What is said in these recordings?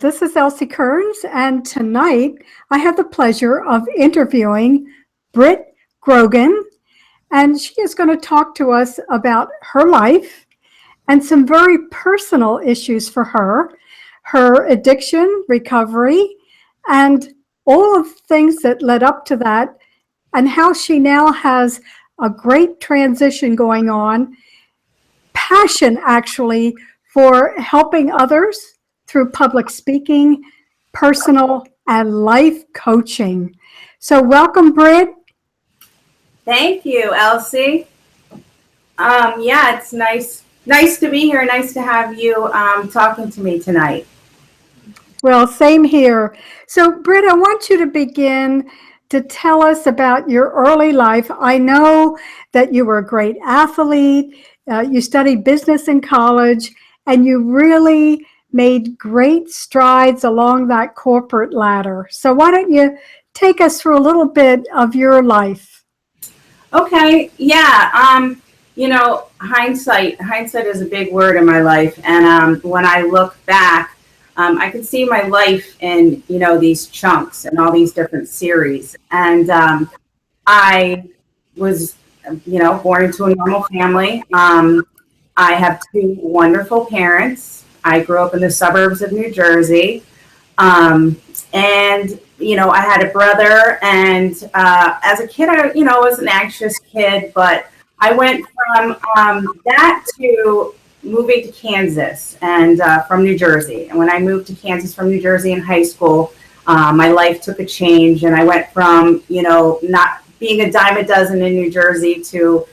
This is Elsie Kerns, and tonight I have the pleasure of interviewing Britt Grogan, and she is going to talk to us about her life and some very personal issues for her addiction, recovery, and all of the things that led up to that, and how she now has a great transition going on, passion actually for helping others through public speaking, personal, and life coaching. So welcome, Britt. Thank you, Elsie. Yeah, it's nice to be here. Nice to have you talking to me tonight. Well, same here. So, Britt, I want you to begin to tell us about your early life. I know that you were a great athlete. You studied business in college, and you really made great strides along that corporate ladder. So why don't you take us through a little bit of your life? Okay, yeah. Hindsight is a big word in my life. And when I look back, I can see my life in, these chunks and all these different series. And I was, born into a normal family. I have two wonderful parents. I grew up in the suburbs of New Jersey. And, I had a brother. And as a kid, I was an anxious kid. But I went from that to moving to Kansas and from New Jersey. And when I moved to Kansas from New Jersey in high school, my life took a change. And I went from, not being a dime a dozen in New Jersey to,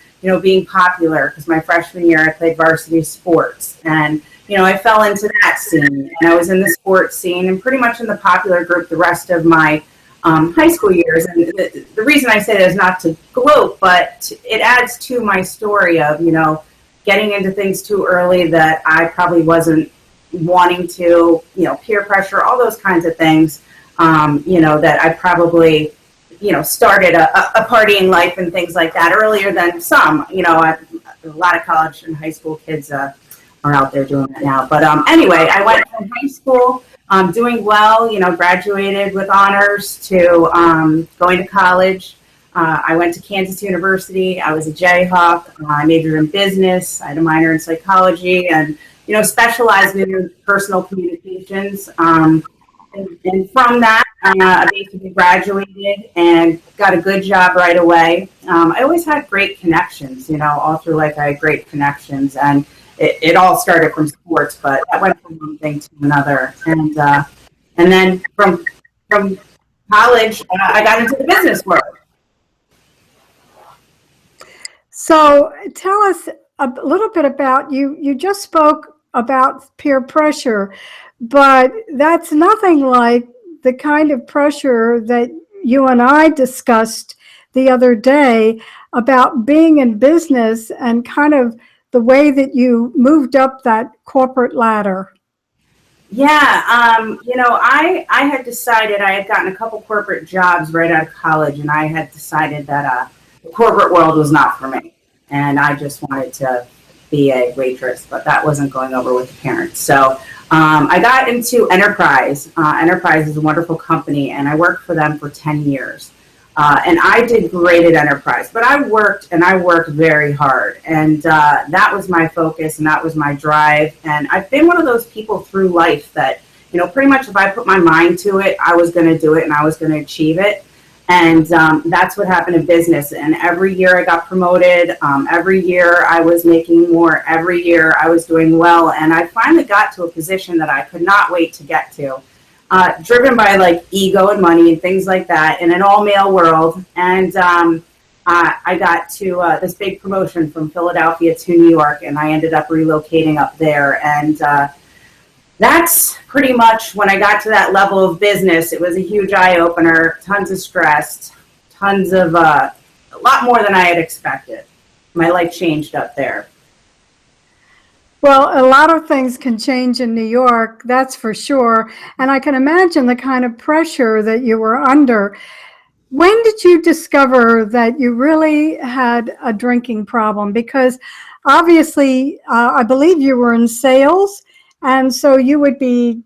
being popular, because my freshman year I played varsity sports. And, I fell into that scene, and I was in the sports scene and pretty much in the popular group the rest of my high school years. And the reason I say that is not to gloat, but it adds to my story of, getting into things too early that I probably wasn't wanting to, peer pressure, all those kinds of things, that I probably, started a partying life and things like that earlier than some. A lot of college and high school kids are out there doing that now. But anyway, I went from high school doing well, graduated with honors, to going to college. I went to Kansas University. I was a Jayhawk. I majored in business. I had a minor in psychology and, specialized in interpersonal communications. And from that, I basically graduated and got a good job right away. I always had great connections, all through life I had great connections. And it all started from sports, but that went from one thing to another. And then from college, I got into the business world. So tell us a little bit about you. You just spoke about peer pressure, but that's nothing like the kind of pressure that you and I discussed the other day about being in business and kind of the way that you moved up that corporate ladder. Yeah, I had decided, I had gotten a couple corporate jobs right out of college, and I had decided that the corporate world was not for me. And I just wanted to be a waitress, but that wasn't going over with the parents. So I got into Enterprise. Enterprise is a wonderful company, and I worked for them for 10 years. And I did great at Enterprise, but I worked very hard. And that was my focus, and that was my drive. And I've been one of those people through life that, pretty much if I put my mind to it, I was going to do it and I was going to achieve it. And that's what happened in business. And every year I got promoted. Every year I was making more. Every year I was doing well. And I finally got to a position that I could not wait to get to. Driven by like ego and money and things like that in an all-male world. And I got to this big promotion from Philadelphia to New York, and I ended up relocating up there. And that's pretty much when I got to that level of business. It was a huge eye-opener, tons of stress, tons of, a lot more than I had expected. My life changed up there. Well, a lot of things can change in New York, that's for sure. And I can imagine the kind of pressure that you were under. When did you discover that you really had a drinking problem? Because obviously, I believe you were in sales, and so you would be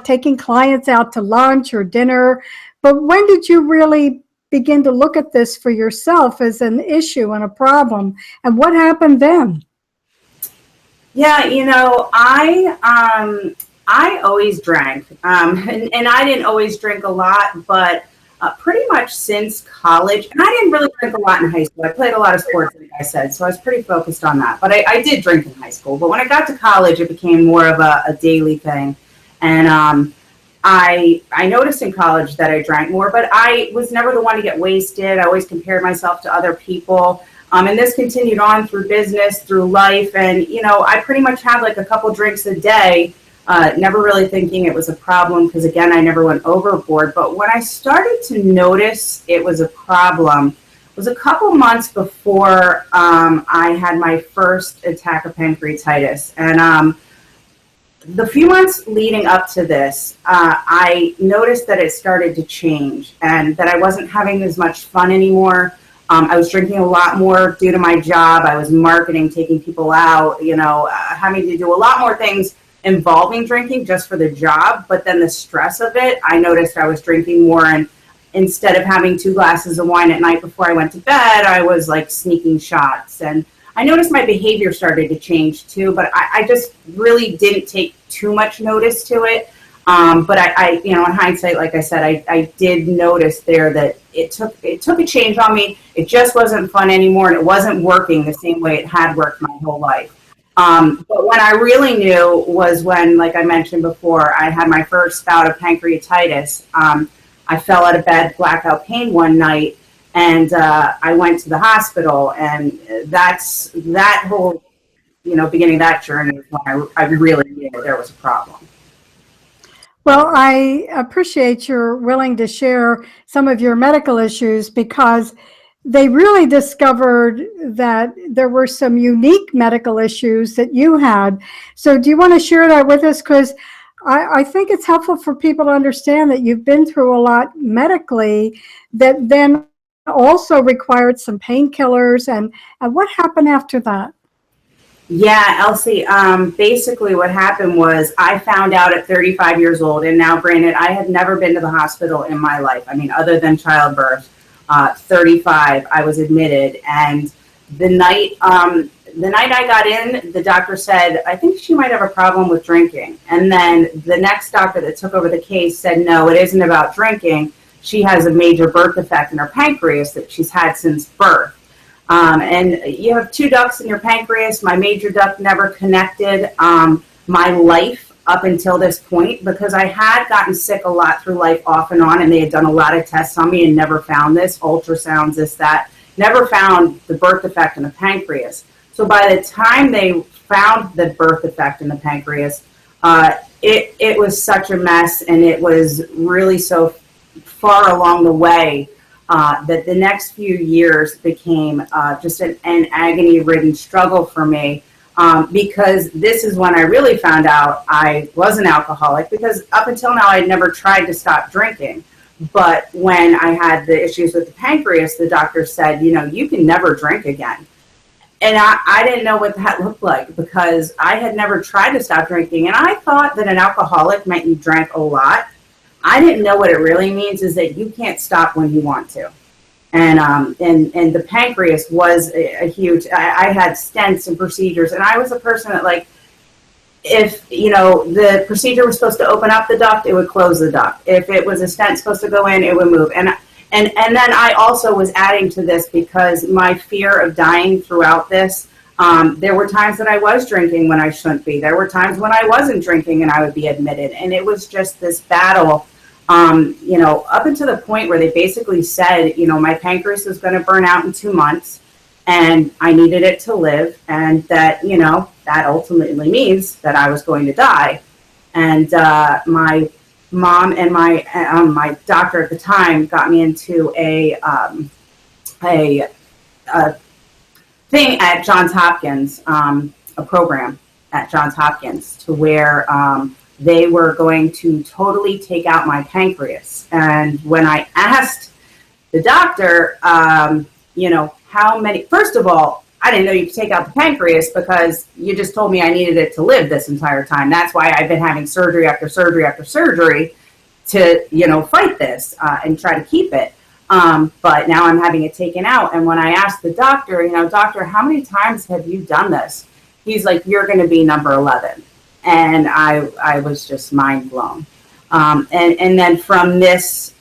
taking clients out to lunch or dinner. But when did you really begin to look at this for yourself as an issue and a problem? And what happened then? Yeah, I always drank, and I didn't always drink a lot, but pretty much since college, and I didn't really drink a lot in high school. I played a lot of sports, like I said, so I was pretty focused on that. But I did drink in high school. But when I got to college, it became more of a daily thing. And I noticed in college that I drank more, but I was never the one to get wasted. I always compared myself to other people. And this continued on through business, through life. And, I pretty much had like a couple drinks a day, never really thinking it was a problem because, again, I never went overboard. But when I started to notice it was a problem, it was a couple months before I had my first attack of pancreatitis. And the few months leading up to this, I noticed that it started to change and that I wasn't having as much fun anymore. I was drinking a lot more due to my job. I was marketing, taking people out, having to do a lot more things involving drinking just for the job. But then the stress of it, I noticed I was drinking more. And instead of having 2 glasses of wine at night before I went to bed, I was like sneaking shots. And I noticed my behavior started to change too, but I just really didn't take too much notice to it. But I in hindsight, like I said, I did notice there that it took a change on me. It just wasn't fun anymore, and it wasn't working the same way it had worked my whole life. But when I really knew was when, like I mentioned before, I had my first bout of pancreatitis. I fell out of bed, blackout pain one night, and I went to the hospital, and that whole, beginning of that journey is when I really knew there was a problem. Well, I appreciate you're willing to share some of your medical issues because they really discovered that there were some unique medical issues that you had. So do you want to share that with us? Because I think it's helpful for people to understand that you've been through a lot medically that then also required some painkillers. And what happened after that? Yeah, Elsie, basically what happened was I found out at 35 years old, and now granted, I had never been to the hospital in my life. I mean, other than childbirth, 35, I was admitted, and the night I got in, the doctor said, I think she might have a problem with drinking. And then the next doctor that took over the case said, no, it isn't about drinking. She has a major birth defect in her pancreas that she's had since birth. And you have 2 ducts in your pancreas. My major duct never connected. My life up until this point, because I had gotten sick a lot through life off and on, and they had done a lot of tests on me and never found this, ultrasounds, this, that, never found the birth defect in the pancreas. So by the time they found the birth defect in the pancreas, it was such a mess, and it was really so far along the way that the next few years became just an agony-ridden struggle for me, because this is when I really found out I was an alcoholic, because up until now I had never tried to stop drinking. But when I had the issues with the pancreas, the doctor said, you can never drink again. And I didn't know what that looked like because I had never tried to stop drinking. And I thought that an alcoholic meant you drank a lot. I didn't know what it really means is that you can't stop when you want to. And the pancreas was a huge, I had stents and procedures. And I was a person that, if, the procedure was supposed to open up the duct, it would close the duct. If it was a stent supposed to go in, it would move. And then I also was adding to this because my fear of dying throughout this, there were times that I was drinking when I shouldn't be. There were times when I wasn't drinking and I would be admitted. And it was just this battle, up until the point where they basically said, my pancreas was going to burn out in 2 months and I needed it to live. And that, that ultimately means that I was going to die. And my mom and my doctor at the time got me into a thing at Johns Hopkins, a program at Johns Hopkins, to where they were going to totally take out my pancreas. And when I asked the doctor, how many, first of all, I didn't know you could take out the pancreas because you just told me I needed it to live this entire time. That's why I've been having surgery after surgery after surgery to, fight this and try to keep it. But now I'm having it taken out. And when I asked the doctor, doctor, how many times have you done this? He's like, you're going to be number 11. And I was just mind blown. And then from this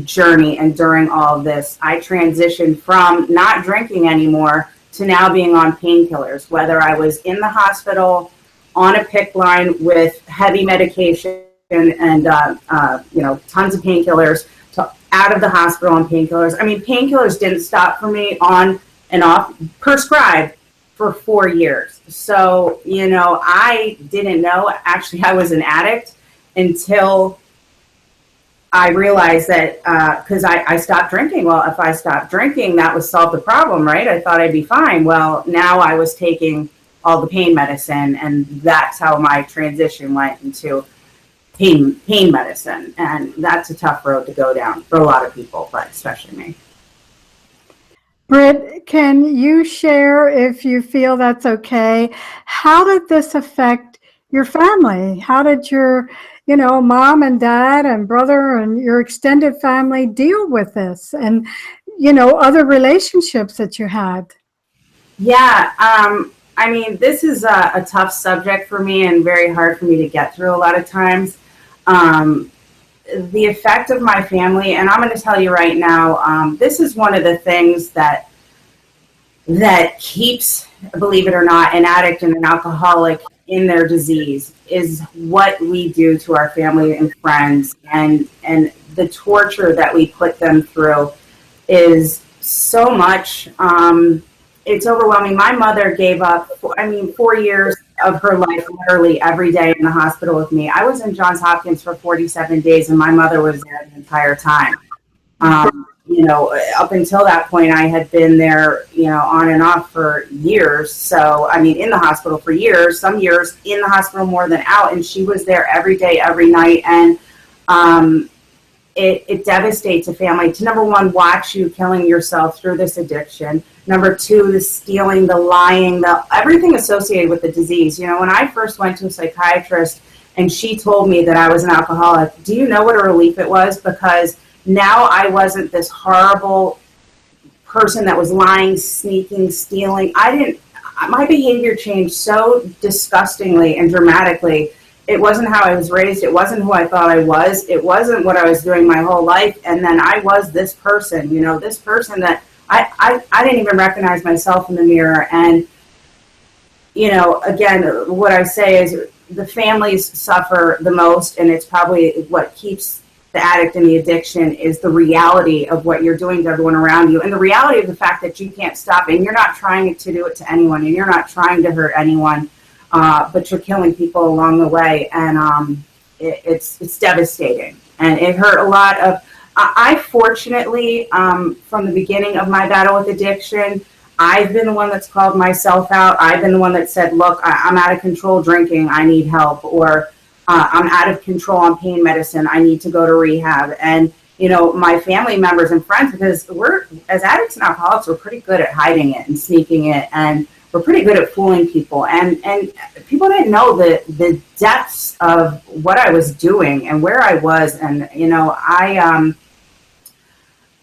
journey and during all of this, I transitioned from not drinking anymore to now being on painkillers, whether I was in the hospital on a PICC line with heavy medication and tons of painkillers, to out of the hospital on painkillers. I mean, painkillers didn't stop for me on and off, prescribed for 4 years. So, I didn't know actually I was an addict until I realized that because I stopped drinking. Well, if I stopped drinking, that would solve the problem, right? I thought I'd be fine. Well, now I was taking all the pain medicine, and that's how my transition went into pain medicine. And that's a tough road to go down for a lot of people, but especially me. Britt, can you share, if you feel that's okay, how did this affect your family? How did your mom and dad and brother and your extended family deal with this, and, other relationships that you had? Yeah. I mean, this is a tough subject for me and very hard for me to get through a lot of times. The effect of my family, and I'm going to tell you right now, this is one of the things that keeps, believe it or not, an addict and an alcoholic in their disease, is what we do to our family and friends, and the torture that we put them through is so much. It's overwhelming. My mother gave up, 4 years of her life literally every day in the hospital with me. I was in Johns Hopkins for 47 days, and my mother was there the entire time. Up until that point, I had been there, on and off for years. So, in the hospital for years, some years in the hospital more than out. And she was there every day, every night. And it devastates a family to, number one, watch you killing yourself through this addiction. Number two, the stealing, the lying, everything associated with the disease. When I first went to a psychiatrist and she told me that I was an alcoholic, do you know what a relief it was? Because now I wasn't this horrible person that was lying, sneaking, stealing. My behavior changed so disgustingly and dramatically. It wasn't how I was raised. It wasn't who I thought I was. It wasn't what I was doing my whole life. And then I was this person, this person that I didn't even recognize myself in the mirror. And, again, what I say is the families suffer the most, and it's probably what keeps the addict and the addiction is the reality of what you're doing to everyone around you, and the reality of the fact that you can't stop it, and you're not trying to do it to anyone, and you're not trying to hurt anyone, but you're killing people along the way, and it's devastating, and it hurt a lot of. I fortunately, from the beginning of my battle with addiction, I've been the one that's called myself out. I've been the one that said, look, I'm out of control drinking, I need help, or I'm out of control on pain medicine, I need to go to rehab. And, my family members and friends, because we're, as addicts and alcoholics, we're pretty good at hiding it and sneaking it, and we're pretty good at fooling people. And people didn't know the depths of what I was doing and where I was. And,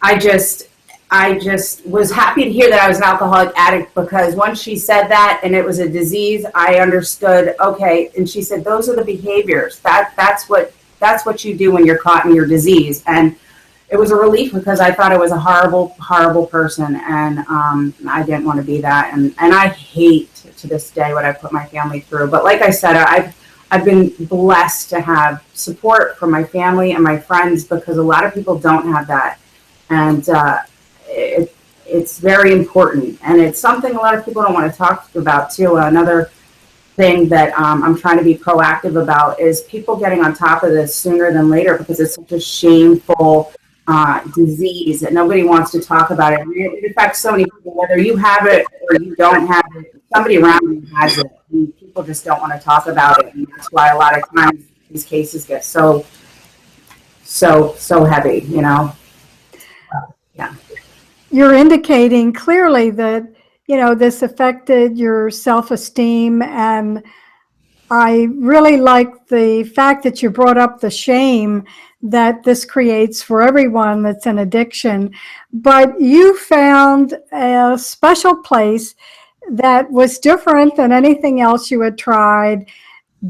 I just was happy to hear that I was an alcoholic addict, because once she said that and it was a disease, I understood, okay. And she said, those are the behaviors. That's what you do when you're caught in your disease. And it was a relief, because I thought I was a horrible, horrible person. And I didn't want to be that. And I hate to this day what I put my family through. But like I said, I've been blessed to have support from my family and my friends, because a lot of people don't have that. And it's very important, and it's something a lot of people don't want to talk about too. Another thing that I'm trying to be proactive about is people getting on top of this sooner than later, because it's such a shameful disease that nobody wants to talk about it. It affects so many people, whether you have it or you don't have it. Somebody around you has it, and people just don't want to talk about it, and that's why a lot of times these cases get so heavy, Yeah. You're indicating clearly that, this affected your self-esteem, and I really like the fact that you brought up the shame that this creates for everyone that's in addiction. But you found a special place that was different than anything else you had tried,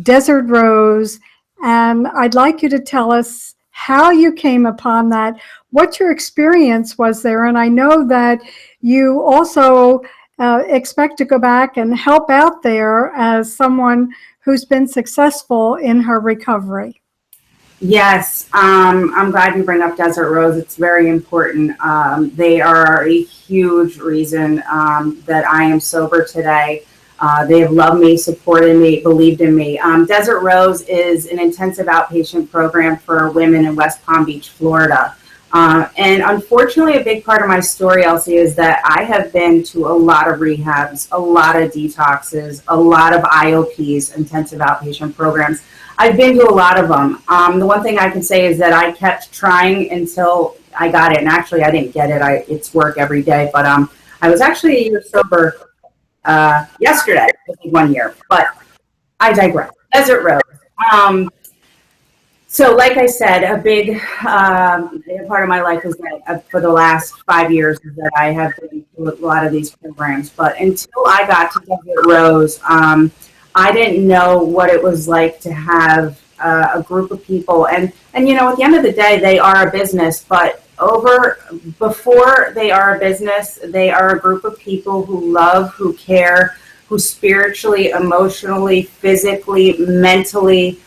Desert Rose. And I'd like you to tell us how you came upon that, what your experience was there. And I know that you also expect to go back and help out there as someone who's been successful in her recovery. Yes, I'm glad you bring up Desert Rose. It's very important. They are a huge reason that I am sober today. They have loved me, supported me, believed in me. Desert Rose is an intensive outpatient program for women in West Palm Beach, Florida. And unfortunately, a big part of my story, Elsie, is that I have been to a lot of rehabs, a lot of detoxes, a lot of IOPs, intensive outpatient programs. I've been to a lot of them. The one thing I can say is that I kept trying until I got it. And actually, I didn't get it. It's work every day. But I was actually a year sober yesterday, 1 year. But I digress. Desert Rose. So like I said, a big part of my life is that for the last 5 years is that I have been to a lot of these programs. But until I got to Desert Rose, I didn't know what it was like to have a group of people. And at the end of the day, they are a business. But before they are a business, they are a group of people who love, who care, who spiritually, emotionally, physically, mentally,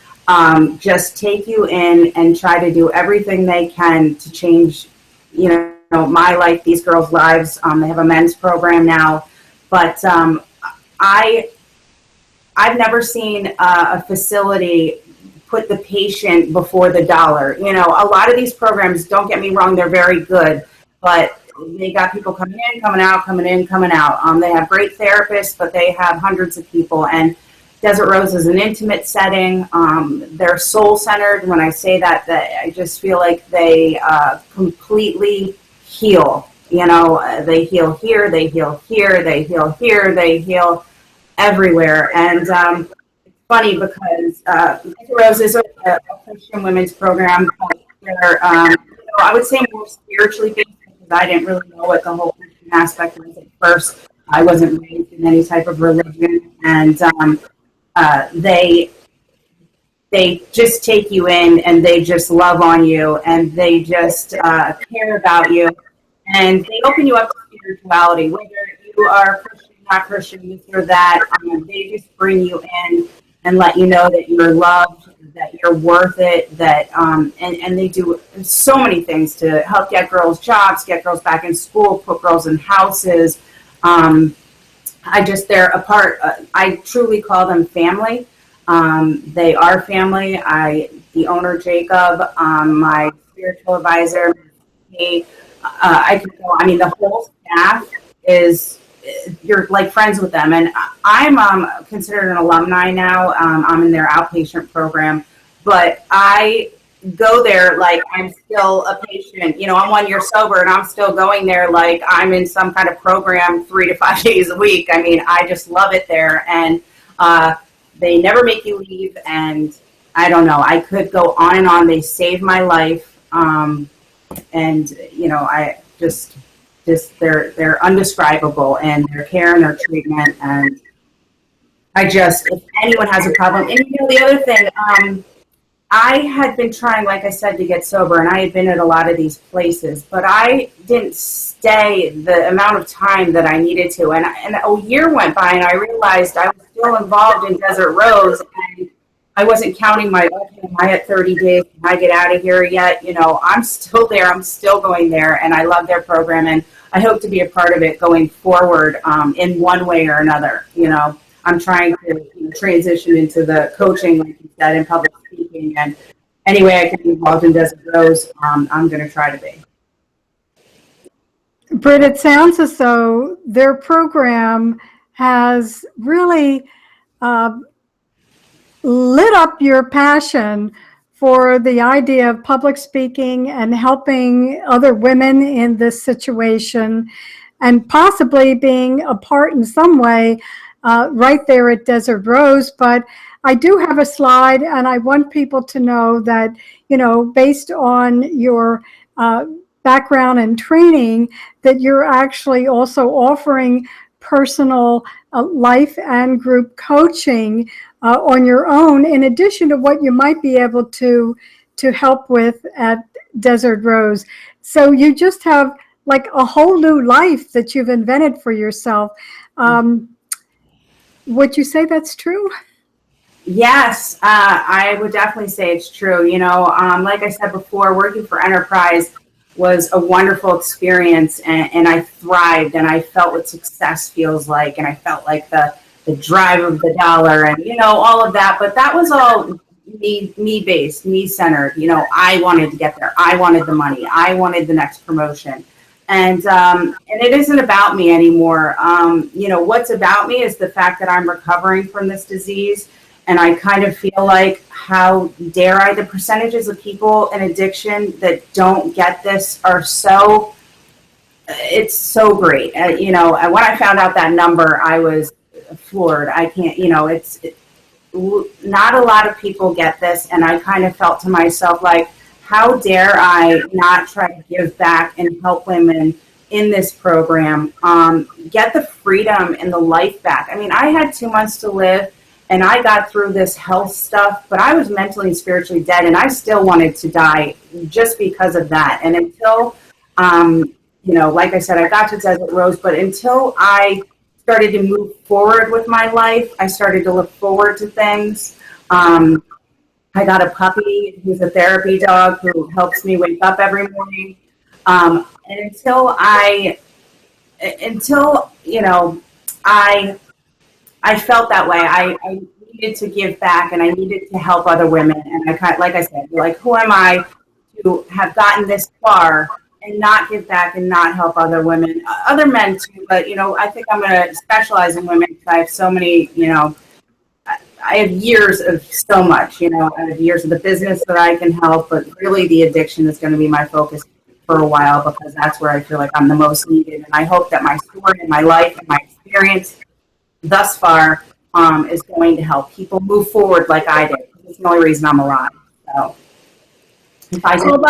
just take you in and try to do everything they can to change, my life, these girls' lives. They have a men's program now, but I've never seen a facility put the patient before the dollar. A lot of these programs, don't get me wrong, they're very good, but they got people coming in, coming out, coming in, coming out. They have great therapists, but they have hundreds of people. And Desert Rose is an intimate setting. They're soul-centered. When I say that I just feel like they completely heal. They heal here, they heal here, they heal here, they heal everywhere. And it's funny because Desert Rose is a Christian women's program. They're, I would say more spiritually based because I didn't really know what the whole Christian aspect was at first. I wasn't raised in any type of religion, and they just take you in and they just love on you and they just care about you and they open you up to spirituality, whether you are Christian, not Christian, this or that. They just bring you in and let you know that you're loved, that you're worth it, that and they do so many things to help get girls jobs, get girls back in school, put girls in houses. They're a part, I truly call them family. They are family. The owner, Jacob, my spiritual advisor, me, the whole staff you're like friends with them. And I'm considered an alumni now. I'm in their outpatient program, but I go there like I'm still a patient. I'm 1 year sober and I'm still going there like I'm in some kind of program 3 to 5 days a week. I just love it there. And they never make you leave. And I don't know, I could go on and on. They saved my life. I just they're undescribable, and their care and their treatment. And if anyone has a problem, and the other thing, I had been trying, like I said, to get sober, and I had been at a lot of these places, but I didn't stay the amount of time that I needed to. And a year went by, and I realized I was still involved in Desert Rose, and I wasn't counting am I at 30 days? Can I get out of here yet? I'm still there. I'm still going there, and I love their program, and I hope to be a part of it going forward in one way or another. I'm trying to transition into the coaching, like you said, in public speaking, and any way I can be involved in Desert Rose, I'm going to try to be. Britt, it sounds as though their program has really lit up your passion for the idea of public speaking and helping other women in this situation. and possibly being a part in some way right there at Desert Rose. But I do have a slide, and I want people to know that, based on your background and training, that you're actually also offering personal life and group coaching on your own, in addition to what you might be able to help with at Desert Rose. So you just have like a whole new life that you've invented for yourself. Would you say that's true? Yes, I would definitely say it's true. Like I said before, working for Enterprise was a wonderful experience, and I thrived, and I felt what success feels like, and I felt like the drive of the dollar, and all of that. But that was all me based, me centered. I wanted to get there. I wanted the money. I wanted the next promotion. And it isn't about me anymore. What's about me is the fact that I'm recovering from this disease. And I kind of feel like, how dare I, the percentages of people in addiction that don't get this are it's so great. And when I found out that number, I was floored. I can't, not a lot of people get this. And I kind of felt to myself like, how dare I not try to give back and help women in this program get the freedom and the life back. I mean, I had 2 months to live, and I got through this health stuff, but I was mentally and spiritually dead, and I still wanted to die just because of that. And until, like I said, I got to Desert Rose, but until I started to move forward with my life, I started to look forward to things. I got a puppy who's a therapy dog who helps me wake up every morning. And until I felt that way, I needed to give back, and I needed to help other women. And like I said, who am I to have gotten this far and not give back and not help other women, other men too. But, I think I'm going to specialize in women because I have so many, I have years of so much, I have years of the business that I can help, but really the addiction is going to be my focus for a while, because that's where I feel like I'm the most needed. And I hope that my story and my life and my experience thus far is going to help people move forward like I did. It's the only reason I'm alive. So if I did,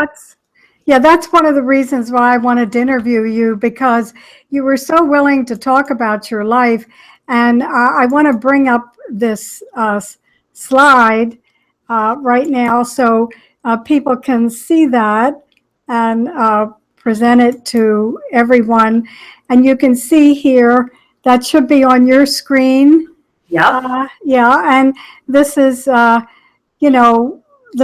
that's one of the reasons why I wanted to interview you, because you were so willing to talk about your life. And I want to bring up this slide right now so people can see that and present it to everyone. And you can see here, that should be on your screen. Yep. And this is, the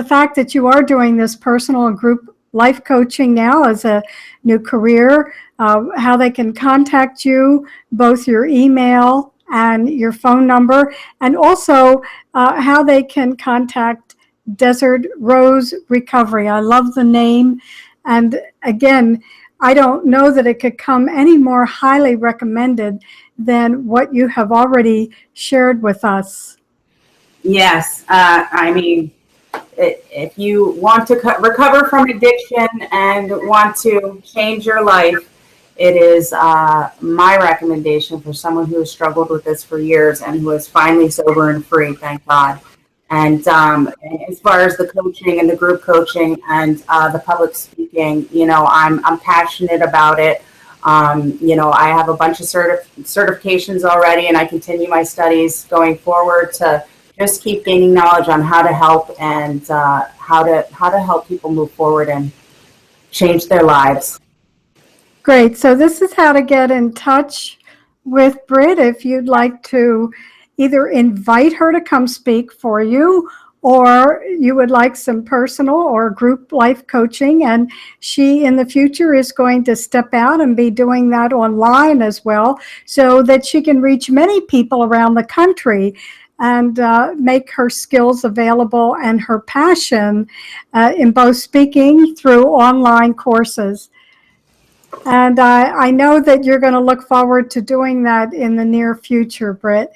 fact that you are doing this personal and group life coaching now as a new career, how they can contact you, both your email and your phone number, and also how they can contact Desert Rose Recovery. I love the name. And again, I don't know that it could come any more highly recommended than what you have already shared with us. Yes. I mean, if you want to recover from addiction and want to change your life, it is my recommendation for someone who has struggled with this for years and who is finally sober and free, thank God. And as far as the coaching and the group coaching and the public speaking, I'm passionate about it. I have a bunch of certifications already, and I continue my studies going forward to just keep gaining knowledge on how to help and how to help people move forward and change their lives. Great. So this is how to get in touch with Britt if you'd like to either invite her to come speak for you, or you would like some personal or group life coaching. And she in the future is going to step out and be doing that online as well, so that she can reach many people around the country and make her skills available and her passion in both speaking through online courses. And I know that you're going to look forward to doing that in the near future, Britt.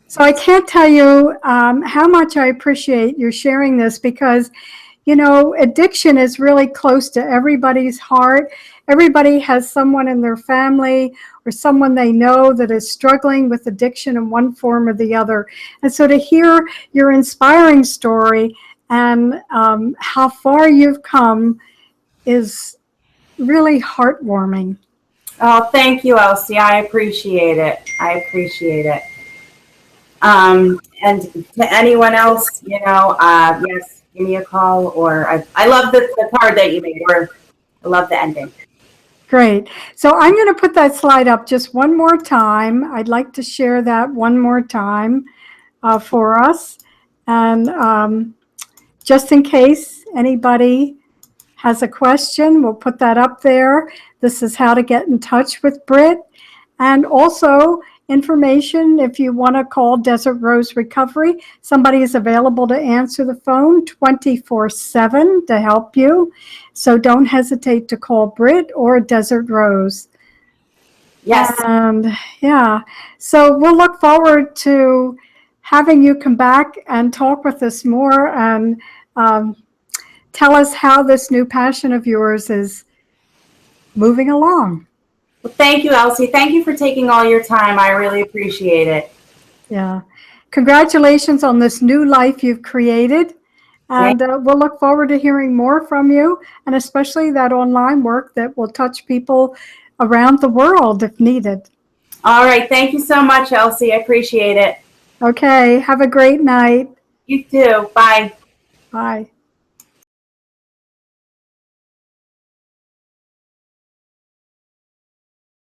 So I can't tell you how much I appreciate your sharing this, because, you know, addiction is really close to everybody's heart. Everybody has someone in their family or someone they know that is struggling with addiction in one form or the other. And so to hear your inspiring story and how far you've come is really heartwarming. Oh, thank you, Elsie. I appreciate it. I appreciate it. And to anyone else, yes, give me a call. Or I love the card that you made. Or I love the ending. Great. So I'm going to put that slide up just one more time. I'd like to share that one more time for us. And just in case anybody has a question, we'll put that up there. This is how to get in touch with Britt. And also information if you want to call Desert Rose Recovery. Somebody is available to answer the phone 24/7 to help you. So don't hesitate to call Britt or Desert Rose. Yes. And yeah, so we'll look forward to having you come back and talk with us more and tell us how this new passion of yours is moving along. Well, thank you, Elsie. Thank you for taking all your time. I really appreciate it. Yeah. Congratulations on this new life you've created. And we'll look forward to hearing more from you, and especially that online work that will touch people around the world if needed. All right. Thank you so much, Elsie. I appreciate it. Okay. Have a great night. You too. Bye. Bye.